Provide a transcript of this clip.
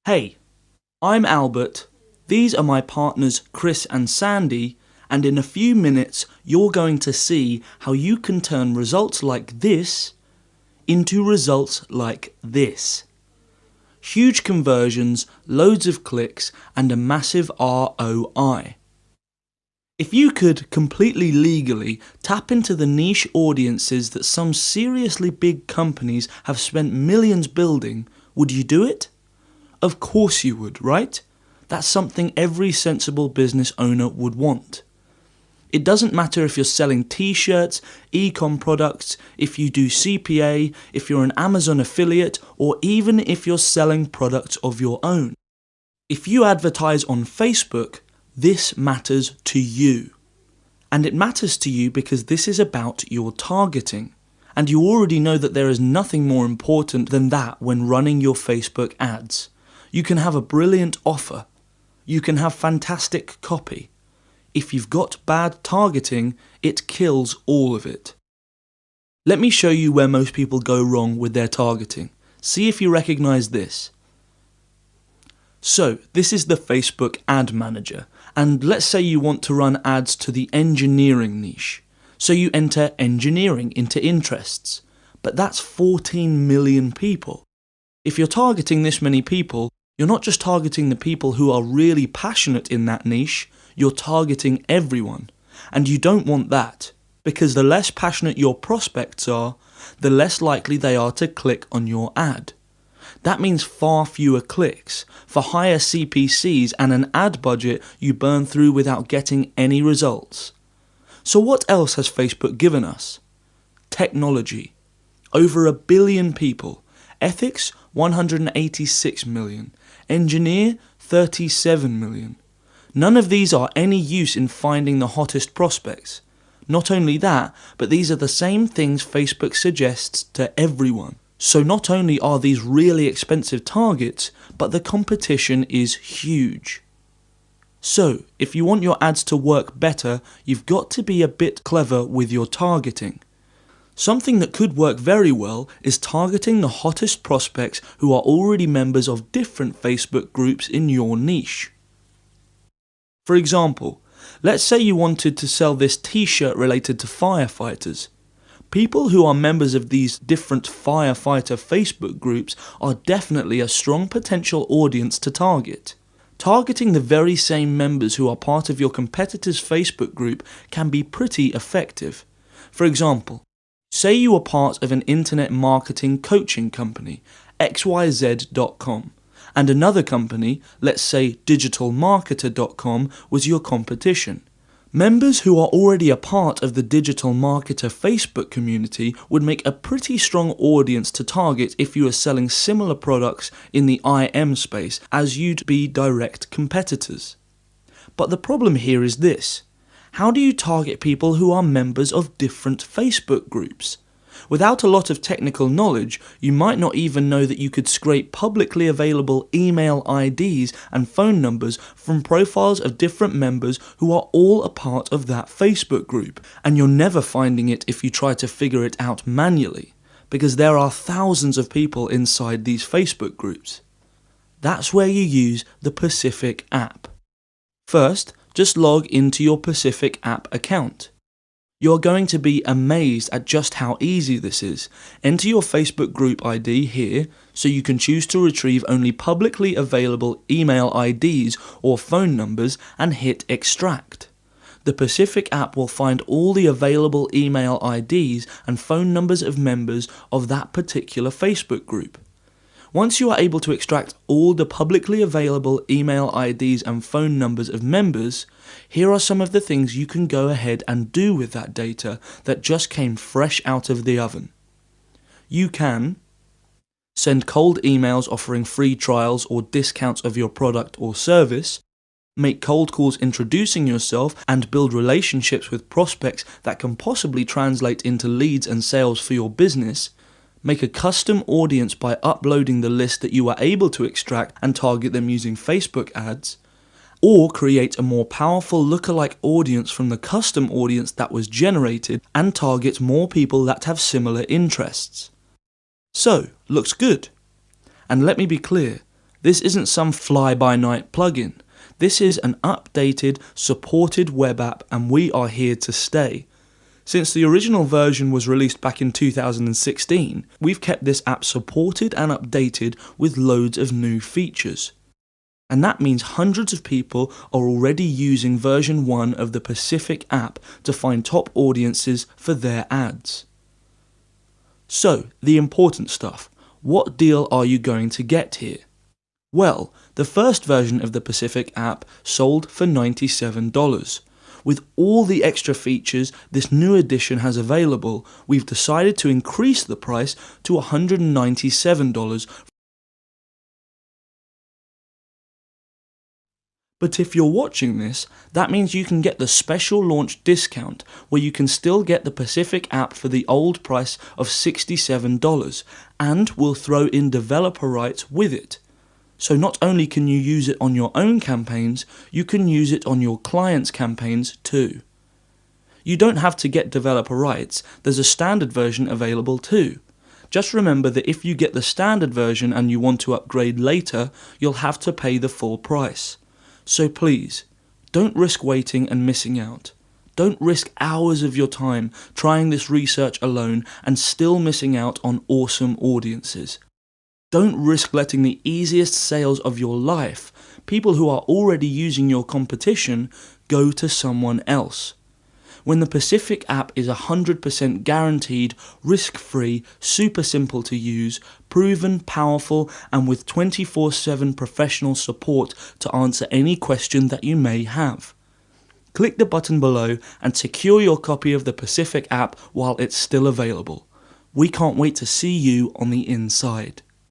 Hey, I'm Albert, these are my partners Chris and Sandy, and in a few minutes you're going to see how you can turn results like this into results like this. Huge conversions, loads of clicks, and a massive ROI. If you could completely legally tap into the niche audiences that some seriously big companies have spent millions building, would you do it? Of course you would, right? That's something every sensible business owner would want. It doesn't matter if you're selling t-shirts, e-com products, if you do CPA, if you're an Amazon affiliate, or even if you're selling products of your own. If you advertise on Facebook, this matters to you. And it matters to you because this is about your targeting. And you already know that there is nothing more important than that when running your Facebook ads. You can have a brilliant offer. You can have fantastic copy. If you've got bad targeting, it kills all of it. Let me show you where most people go wrong with their targeting. See if you recognize this. So, this is the Facebook ad manager, and let's say you want to run ads to the engineering niche. So you enter engineering into interests, but that's 14 million people. If you're targeting this many people, you're not just targeting the people who are really passionate in that niche, you're targeting everyone. And you don't want that, because the less passionate your prospects are, the less likely they are to click on your ad. That means far fewer clicks, for higher CPCs and an ad budget you burn through without getting any results. So what else has Facebook given us? Technology. Over 1 billion people. Ethics, 186 million. Engineer, 37 million. None of these are any use in finding the hottest prospects. Not only that, but these are the same things Facebook suggests to everyone. So not only are these really expensive targets, but the competition is huge. So, if you want your ads to work better, you've got to be a bit clever with your targeting. Something that could work very well is targeting the hottest prospects who are already members of different Facebook groups in your niche. For example, let's say you wanted to sell this t-shirt related to firefighters. People who are members of these different firefighter Facebook groups are definitely a strong potential audience to target. Targeting the very same members who are part of your competitor's Facebook group can be pretty effective. For example, say you are part of an internet marketing coaching company, xyz.com, and another company, let's say digitalmarketer.com, was your competition. Members who are already a part of the Digital Marketer Facebook community would make a pretty strong audience to target if you are selling similar products in the IM space as you'd be direct competitors. But the problem here is this. How do you target people who are members of different Facebook groups? Without a lot of technical knowledge, you might not even know that you could scrape publicly available email IDs and phone numbers from profiles of different members who are all a part of that Facebook group, and you're never finding it if you try to figure it out manually, because there are thousands of people inside these Facebook groups. That's where you use the Pacific app. First, just log into your Pacific app account. You're going to be amazed at just how easy this is. Enter your Facebook group ID here, so you can choose to retrieve only publicly available email IDs or phone numbers and hit extract. The Pacific app will find all the available email IDs and phone numbers of members of that particular Facebook group. Once you are able to extract all the publicly available email IDs and phone numbers of members, here are some of the things you can go ahead and do with that data that just came fresh out of the oven. You can send cold emails offering free trials or discounts of your product or service, make cold calls introducing yourself and build relationships with prospects that can possibly translate into leads and sales for your business, make a custom audience by uploading the list that you are able to extract and target them using Facebook ads, or create a more powerful lookalike audience from the custom audience that was generated and target more people that have similar interests. So, looks good. And let me be clear, This isn't some fly-by-night plugin. This is an updated, supported web app, and we are here to stay. Since the original version was released back in 2016, we've kept this app supported and updated with loads of new features. And that means hundreds of people are already using version 1 of the Pacific app to find top audiences for their ads. So, the important stuff. What deal are you going to get here? Well, the first version of the Pacific app sold for $97. With all the extra features this new edition has available, we've decided to increase the price to $197. But if you're watching this, that means you can get the special launch discount where you can still get the Pacific app for the old price of $67, and we'll throw in developer rights with it. So not only can you use it on your own campaigns, you can use it on your clients' campaigns too. You don't have to get developer rights, there's a standard version available too. Just remember that if you get the standard version and you want to upgrade later, you'll have to pay the full price. So please, don't risk waiting and missing out. Don't risk hours of your time trying this research alone and still missing out on awesome audiences. Don't risk letting the easiest sales of your life, people who are already using your competition, go to someone else. When the Pacific app is 100% guaranteed, risk-free, super simple to use, proven, powerful, and with 24/7 professional support to answer any question that you may have. Click the button below and secure your copy of the Pacific app while it's still available. We can't wait to see you on the inside.